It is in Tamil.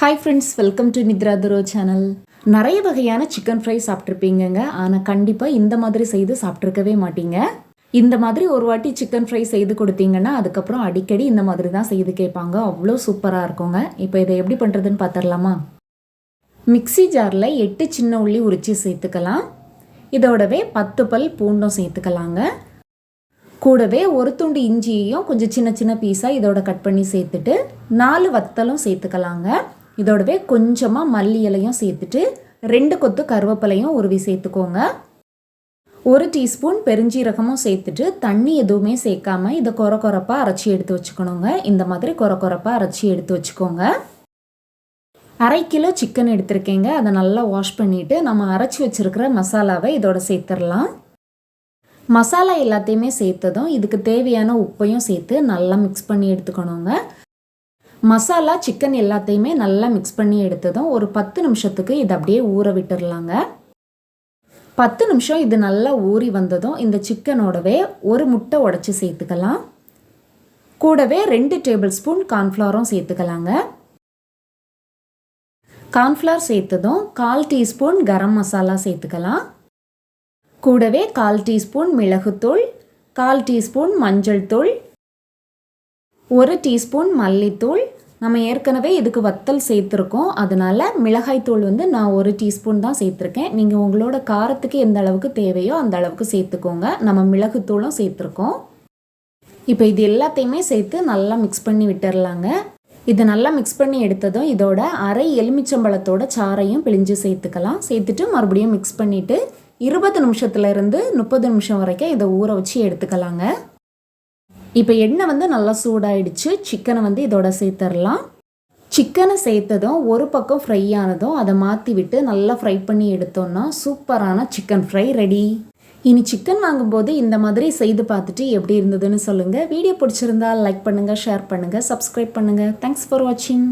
Hi friends, welcome to Nithra துரோ சேனல். நிறைய வகையான சிக்கன் ஃப்ரை சாப்பிட்ருப்பீங்கங்க. ஆனால் கண்டிப்பாக இந்த மாதிரி செய்து சாப்பிட்ருக்கவே மாட்டீங்க. இந்த மாதிரி ஒரு வாட்டி சிக்கன் ஃப்ரை செய்து கொடுத்தீங்கன்னா அதுக்கப்புறம் அடிக்கடி இந்த மாதிரி தான் செய்து கேட்பாங்க. அவ்வளோ சூப்பராக இருக்குங்க. இப்போ இதை எப்படி பண்ணுறதுன்னு பார்த்துடலாமா? மிக்ஸி ஜாரில் 8 சின்ன உள்ளி உரித்து சேர்த்துக்கலாம். இதோடவே 10 பல் பூண்டும் சேர்த்துக்கலாங்க. கூடவே ஒரு துண்டு இஞ்சியையும் கொஞ்சம் சின்ன சின்ன பீஸாக இதோட கட் பண்ணி சேர்த்துட்டு 4 வத்தலும் சேர்த்துக்கலாங்க. இதோடவே கொஞ்சமாக மல்லி இலையும் சேர்த்துட்டு 2 கொத்து கருவேப்பிலையும் உருவி சேர்த்துக்கோங்க. 1 டீஸ்பூன் பெருஞ்சீரகமும் சேர்த்துட்டு தண்ணி எதுவுமே சேர்க்காம இதை கொரப்பாக அரைச்சி எடுத்து வச்சுக்கணுங்க. இந்த மாதிரி கொரப்பாக அரைச்சி எடுத்து வச்சுக்கோங்க. 1/2 கிலோ சிக்கன் எடுத்திருக்கேங்க. அதை நல்லா வாஷ் பண்ணிவிட்டு நம்ம அரைச்சி வச்சுருக்கிற மசாலாவை இதோட சேர்த்துடலாம். மசாலா எல்லாத்தையுமே சேர்த்ததும் இதுக்கு தேவையான உப்பையும் சேர்த்து நல்லா மிக்ஸ் பண்ணி எடுத்துக்கணுங்க. மசாலா சிக்கன் எல்லாத்தையுமே நல்லா மிக்ஸ் பண்ணி எடுத்ததும் ஒரு 10 நிமிஷத்துக்கு இதை அப்படியே ஊற விட்டுடலாங்க. 10 நிமிஷம் இது நல்லா ஊறி வந்ததும் இந்த சிக்கனோடவே ஒரு முட்டை உடைச்சி சேர்த்துக்கலாம். கூடவே 2 டேபிள் ஸ்பூன் கார்ன்ஃப்ளவரும் சேர்த்துக்கலாங்க. கார்ன்ஃப்ளவர் சேர்த்ததும் 1/4 டீஸ்பூன் கரம் மசாலா சேர்த்துக்கலாம். கூடவே 1/4 டீஸ்பூன் மிளகுத்தூள், 1/4 டீஸ்பூன் மஞ்சள் தூள், 1 டீஸ்பூன் மல்லித்தூள். நம்ம ஏற்கனவே இதுக்கு வத்தல் சேர்த்துருக்கோம், அதனால் மிளகாய்த்தூள் நான் 1 டீஸ்பூன் தான் சேர்த்துருக்கேன். நீங்கள் உங்களோட காரத்துக்கு எந்த அளவுக்கு தேவையோ அந்த அளவுக்கு சேர்த்துக்கோங்க. நம்ம மிளகுத்தூளும் சேர்த்துருக்கோம். இப்போ இது எல்லாத்தையுமே சேர்த்து நல்லா மிக்ஸ் பண்ணி விட்டுடலாங்க. இது நல்லா மிக்ஸ் பண்ணி எடுத்ததும் இதோட அரை எலுமிச்சம்பழத்தோட சாறையும் பிழிஞ்சு சேர்த்துக்கலாம். சேர்த்துட்டு மறுபடியும் மிக்ஸ் பண்ணிவிட்டு 20 நிமிஷத்துலேருந்து 30 நிமிஷம் வரைக்கும் இதை ஊற வச்சு எடுத்துக்கலாங்க. இப்போ எண்ணெய் நல்லா சூடாயிடுச்சு. சிக்கனை இதோட சேர்த்துடலாம். சிக்கனை சேர்த்ததும் ஒரு பக்கம் ஃப்ரை ஆனதும் அதை மாற்றி விட்டு நல்லா ஃப்ரை பண்ணி எடுத்தோம்னா சூப்பரான சிக்கன் ஃப்ரை ரெடி. இனி சிக்கன் வாங்கும்போது இந்த மாதிரி செய்து பார்த்துட்டு எப்படி இருந்ததுன்னு சொல்லுங்கள். வீடியோ பிடிச்சிருந்தா லைக் பண்ணுங்கள், ஷேர் பண்ணுங்கள், சப்ஸ்கிரைப் பண்ணுங்கள். தேங்க்ஸ் ஃபார் வாட்சிங்.